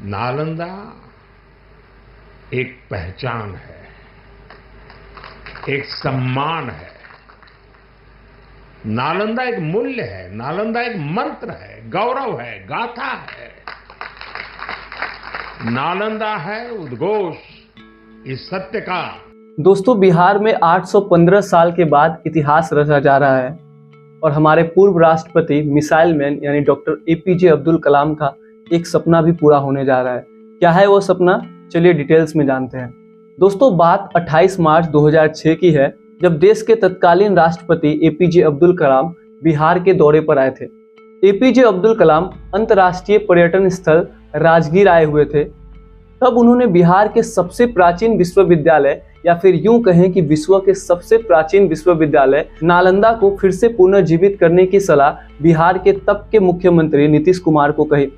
नालंदा एक पहचान है, एक सम्मान है। नालंदा एक मूल्य है, नालंदा एक मंत्र है, गौरव है, गाथा है। नालंदा है उद्घोष इस सत्य का। दोस्तों, बिहार में 815 साल के बाद इतिहास रचा जा रहा है और हमारे पूर्व राष्ट्रपति मिसाइल मैन यानी डॉक्टर एपीजे अब्दुल कलाम का एक सपना भी पूरा होने जा रहा है। क्या है वो सपना? चलिए डिटेल्स में जानते हैं। दोस्तों, बात 28 मार्च 2006 की है, जब देश के तत्कालीन राष्ट्रपति एपीजे अब्दुल कलाम बिहार के दौरे पर आए थे। एपीजे अब्दुल कलाम अंतर्राष्ट्रीय पर्यटन स्थल राजगीर आए हुए थे। तब उन्होंने बिहार के सबसे प्राचीन विश्वविद्यालय या फिर यूं कहें कि विश्व के सबसे प्राचीन विश्वविद्यालय नालंदा को फिर से पुनर्जीवित करने की सलाह बिहार के तब के मुख्यमंत्री नीतीश कुमार को कही।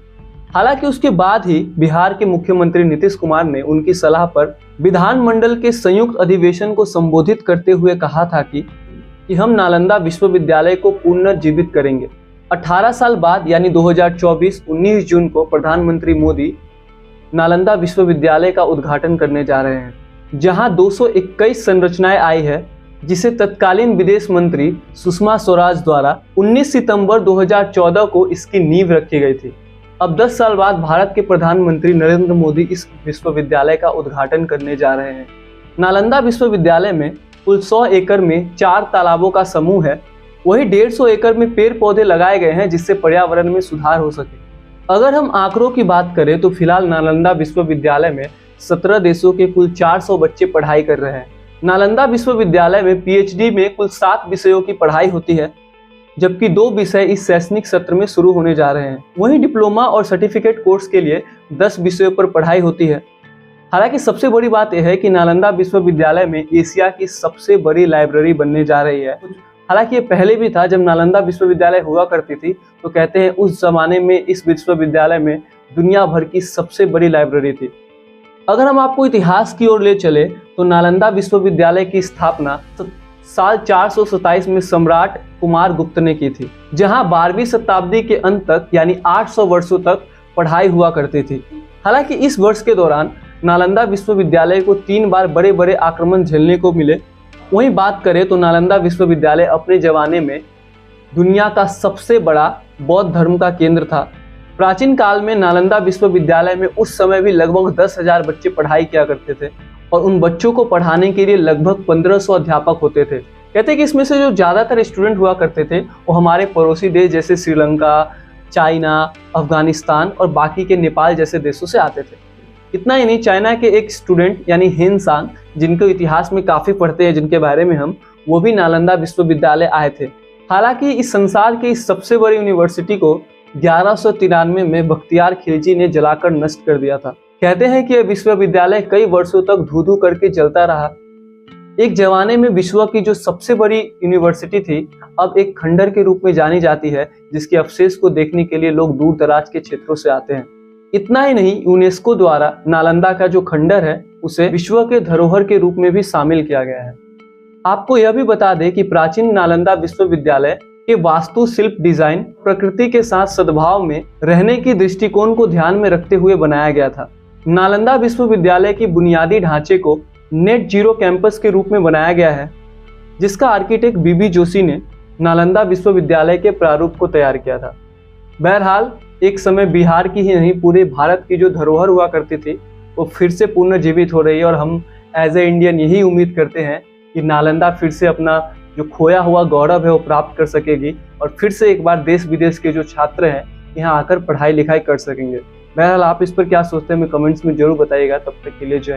हालांकि उसके बाद ही बिहार के मुख्यमंत्री नीतीश कुमार ने उनकी सलाह पर विधानमंडल के संयुक्त अधिवेशन को संबोधित करते हुए कहा था कि हम नालंदा विश्वविद्यालय को पुनर्जीवित करेंगे। 18 साल बाद यानी 2024 19 जून को प्रधानमंत्री मोदी नालंदा विश्वविद्यालय का उद्घाटन करने जा रहे हैं, जहां 221 संरचनाएं आई है, जिसे तत्कालीन विदेश मंत्री सुषमा स्वराज द्वारा 19 सितंबर 2014 को इसकी नींव रखी गई थी। अब 10 साल बाद भारत के प्रधानमंत्री नरेंद्र मोदी इस विश्वविद्यालय का उद्घाटन करने जा रहे हैं। नालंदा विश्वविद्यालय में कुल 100 एकड़ में 4 तालाबों का समूह है। वही 150 एकड़ में पेड़ पौधे लगाए गए हैं, जिससे पर्यावरण में सुधार हो सके। अगर हम आंकड़ों की बात करें तो फिलहाल नालंदा विश्वविद्यालय में 17 देशों के कुल 400 बच्चे पढ़ाई कर रहे हैं। नालंदा विश्वविद्यालय में पीएचडी में कुल 7 विषयों की पढ़ाई होती है, जबकि 2 विषय इस शैक्षणिक सत्र में शुरू होने जा रहे हैं। वहीं डिप्लोमा और सर्टिफिकेट कोर्स के लिए 10 विषयों पर पढ़ाई होती है। हालांकि सबसे बड़ी बात यह है कि नालंदा विश्वविद्यालय में एशिया की सबसे बड़ी लाइब्रेरी बनने जा रही है। हालांकि ये पहले भी था, जब नालंदा विश्वविद्यालय हुआ करती थी तो कहते हैं उस जमाने में इस विश्वविद्यालय में दुनिया भर की सबसे बड़ी लाइब्रेरी थी। अगर हम आपको इतिहास की ओर ले चले तो नालंदा विश्वविद्यालय की स्थापना साल 427 में सम्राट कुमार गुप्त ने की थी, जहां 12वीं शताब्दी के अंत तक यानी 800 वर्षों तक पढ़ाई हुआ करती थी। हालांकि इस वर्ष के दौरान नालंदा विश्वविद्यालय को 3 बार बड़े बड़े आक्रमण झेलने को मिले। वहीं बात करें तो नालंदा विश्वविद्यालय अपने जमाने में दुनिया का सबसे बड़ा बौद्ध धर्म का केंद्र था। प्राचीन काल में नालंदा विश्वविद्यालय में उस समय भी लगभग 10,000 बच्चे पढ़ाई किया करते थे और उन बच्चों को पढ़ाने के लिए लगभग 1500 अध्यापक होते थे। कहते हैं कि इसमें से जो ज़्यादातर स्टूडेंट हुआ करते थे वो हमारे पड़ोसी देश जैसे श्रीलंका, चाइना, अफगानिस्तान और बाकी के नेपाल जैसे देशों से आते थे। इतना ही नहीं, चाइना के एक स्टूडेंट यानी हेन सांग, जिनको इतिहास में काफ़ी पढ़ते हैं जिनके बारे में हम, वो भी नालंदा विश्वविद्यालय आए थे। हालांकि इस संसार की इस सबसे बड़ी यूनिवर्सिटी को 1193 में बख्तियार खिलजी ने जलाकर नष्ट कर दिया था। कहते हैं कि यह विश्वविद्यालय कई वर्षों तक धू धू करके जलता रहा। एक जमाने में विश्व की जो सबसे बड़ी यूनिवर्सिटी थी, अब एक खंडर के रूप में जानी जाती है, जिसके अवशेष को देखने के लिए लोग दूर दराज के क्षेत्रों से आते हैं। इतना ही नहीं, यूनेस्को द्वारा नालंदा का जो खंडर है उसे विश्व के धरोहर के रूप में भी शामिल किया गया है। आपको यह भी बता दें कि प्राचीन नालंदा विश्वविद्यालय के वास्तु शिल्प डिजाइन प्रकृति के साथ सद्भाव में रहने की दृष्टिकोण को ध्यान में रखते हुए बनाया गया था। नालंदा विश्वविद्यालय की बुनियादी ढांचे को नेट जीरो कैंपस के रूप में बनाया गया है, जिसका आर्किटेक्ट बीबी जोशी ने नालंदा विश्वविद्यालय के प्रारूप को तैयार किया था। बहरहाल एक समय बिहार की ही नहीं, पूरे भारत की जो धरोहर हुआ करती थी वो फिर से पुनर्जीवित हो रही है और हम एज ए इंडियन यही उम्मीद करते हैं कि नालंदा फिर से अपना जो खोया हुआ गौरव है वो प्राप्त कर सकेगी और फिर से एक बार देश विदेश के जो छात्र हैं यहाँ आकर पढ़ाई लिखाई कर सकेंगे। बहरहाल आप इस पर क्या सोचते हैं, हमें कमेंट्स में जरूर बताइएगा। तब तक के लिए जय।